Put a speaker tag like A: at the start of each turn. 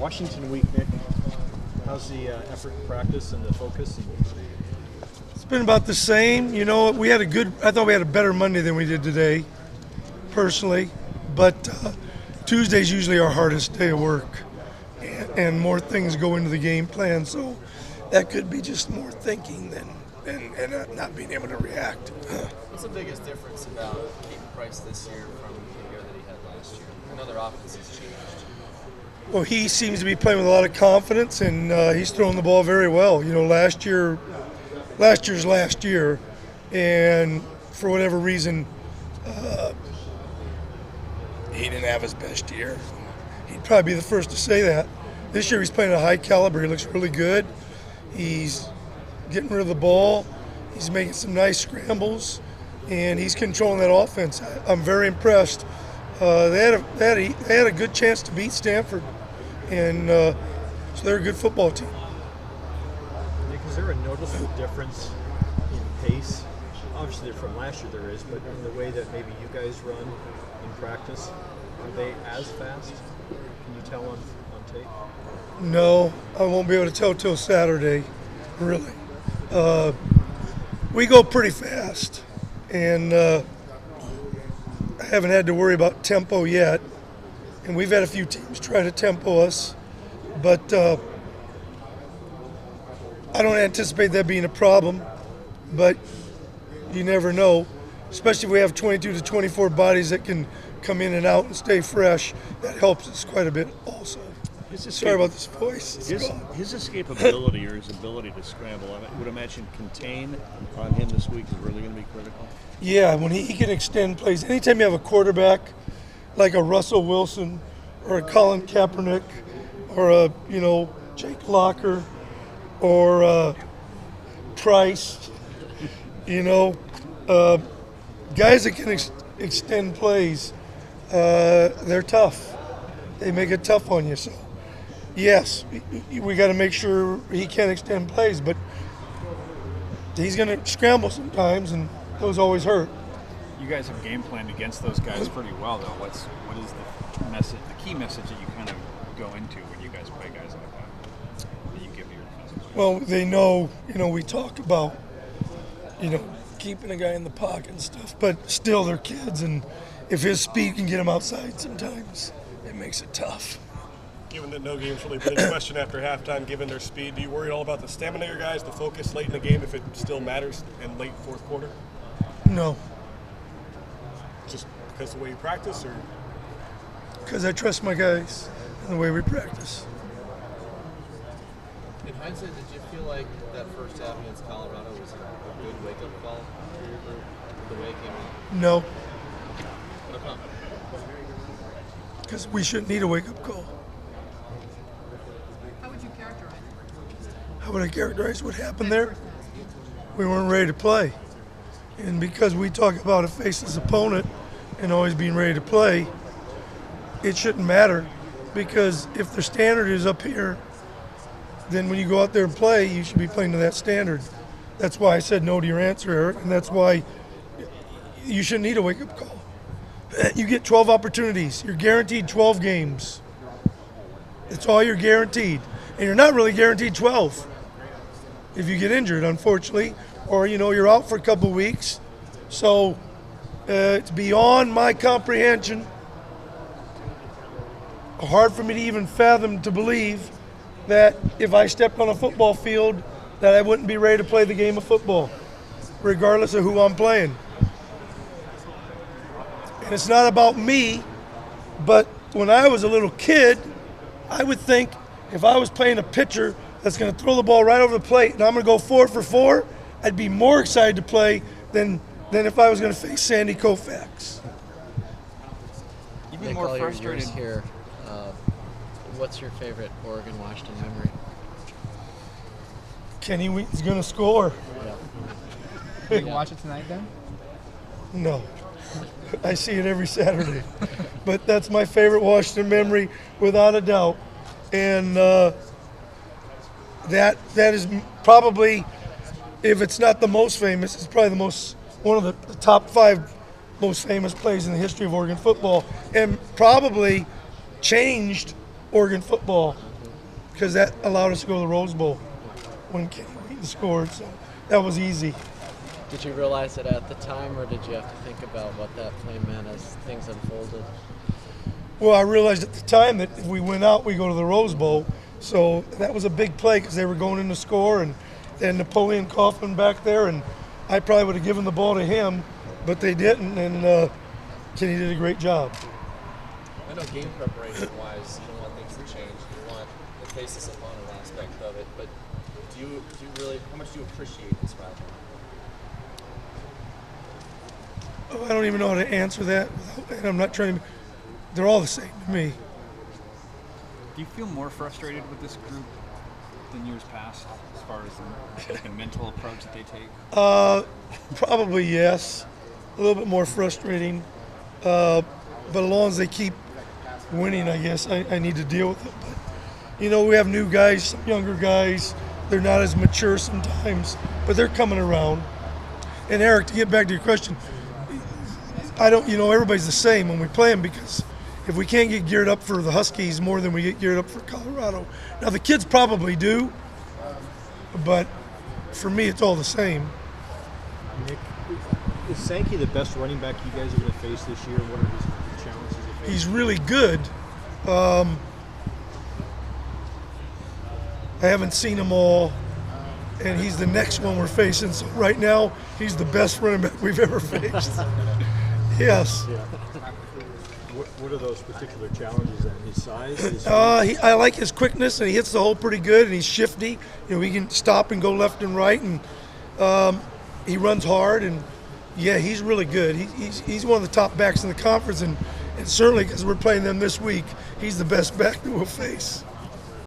A: Washington week, Nick. How's the effort in practice and the focus?
B: It's been about the same. You know, I thought we had a better Monday than we did today, personally. But Tuesday's usually our hardest day of work, and more things go into the game plan. So that could be just more thinking and not being able to react.
C: What's the biggest difference about Keaton Price this year from the year that he had last year? I know their offense has changed.
B: Well, he seems to be playing with a lot of confidence, and he's throwing the ball very well. You know, last year's last year, and for whatever reason, he didn't have his best year. He'd probably be the first to say that. This year he's playing at a high caliber. He looks really good. He's getting rid of the ball. He's making some nice scrambles, and he's controlling that offense. I'm very impressed. They had a good chance to beat Stanford, and so they're a good football team.
A: Nick, is there a noticeable difference in pace? Obviously, from last year there is, but in the way that maybe you guys run in practice, are they as fast? Can you tell on tape?
B: No, I won't be able to tell till Saturday, really. We go pretty fast, and I haven't had to worry about tempo yet. And we've had a few teams try to tempo us, but I don't anticipate that being a problem. But you never know, especially if we have 22 to 24 bodies that can come in and out and stay fresh. That helps us quite a bit also. Sorry about this voice.
D: His escapability or his ability to scramble, I would imagine contain on him this week is really going to be critical.
B: Yeah, when he can extend plays. Anytime you have a quarterback like a Russell Wilson or a Colin Kaepernick or a Jake Locker or Price, guys that can extend plays, they're tough. They make it tough on you. So, yes, we got to make sure he can extend plays, but he's going to scramble sometimes, and those always hurt.
E: You guys have game planned against those guys pretty well, though. What is the message, the key message that you kind of go into when you guys play guys like that you give to your defensive players?
B: Well, they know, we talk about, keeping a guy in the pocket and stuff, but still they're kids, and if his speed can get him outside sometimes, it makes it tough.
F: Given that no game's really been in question after halftime, given their speed, do you worry at all about the stamina of your guys, the focus late in the game, if it still matters in late fourth quarter?
B: No.
F: Just because of the way you practice, or?
B: Because I trust my guys and the way we practice.
C: In hindsight, did you feel like that first half against Colorado was a good wake-up call for your group, the way it came out?
B: No.
C: How come?
B: Because we shouldn't need a wake-up call.
G: How would you characterize it?
B: How would I characterize what happened there? We weren't ready to play. And because we talk about a faceless opponent and always being ready to play, it shouldn't matter. Because if the standard is up here, then when you go out there and play, you should be playing to that standard. That's why I said no to your answer, Eric, and that's why you shouldn't need a wake-up call. You get 12 opportunities. You're guaranteed 12 games. That's all you're guaranteed. And you're not really guaranteed 12 if you get injured, unfortunately, or, you're out for a couple weeks. So it's beyond my comprehension. Hard for me to even fathom to believe that if I stepped on a football field that I wouldn't be ready to play the game of football, regardless of who I'm playing. And it's not about me, but when I was a little kid, I would think if I was playing a pitcher that's going to throw the ball right over the plate and I'm going to go 4 for 4, I'd be more excited to play than if I was going to face Sandy Koufax.
C: You've been
H: Nick,
C: more
H: all your
C: frustrated
H: years here. What's your favorite Oregon-Washington memory?
B: Kenny Wheaton's going to score.
G: Will you watch it tonight then?
B: No. I see it every Saturday. But that's my favorite Washington memory, without a doubt. And that is probably, if it's not the most famous, it's probably one of the top 5 most famous plays in the history of Oregon football, and probably changed Oregon football because that allowed us to go to the Rose Bowl when Kenny Wheaton scored. So that was easy.
H: Did you realize it at the time, or did you have to think about what that play meant as things unfolded?
B: Well, I realized at the time that if we went out, we go to the Rose Bowl. So that was a big play because they were going in to score, and then Napoleon Coughlin back there, and I probably would have given the ball to him, but they didn't, and Kenny did a great job.
C: I know game preparation-wise, you don't want things to change. You want the faceless opponent aspect of it, but do you really? How much do you appreciate this rivalry?
B: Oh, I don't even know how to answer that, and I'm not trying to. They're all the same to me.
E: Do you feel more frustrated with this group than years past, as far as the mental approach that they take?
B: Probably yes. A little bit more frustrating. But as long as they keep winning, I guess I need to deal with it. But, you know, we have new guys, some younger guys. They're not as mature sometimes, but they're coming around. And Eric, to get back to your question, everybody's the same when we play them, because if we can't get geared up for the Huskies more than we get geared up for Colorado. Now, the kids probably do, but for me, it's all the same.
A: Nick, is Sankey the best running back you guys are going to face this year? What are his challenges you face?
B: He's really good. I haven't seen them all, and he's the next one we're facing. So right now, he's the best running back we've ever faced. Yes.
A: Yeah. What are those particular challenges then? His size?
B: I like his quickness, and he hits the hole pretty good, and he's shifty. You know, he can stop and go left and right, and he runs hard, and yeah, he's really good. He's one of the top backs in the conference, and certainly because we're playing them this week, he's the best back that we'll face.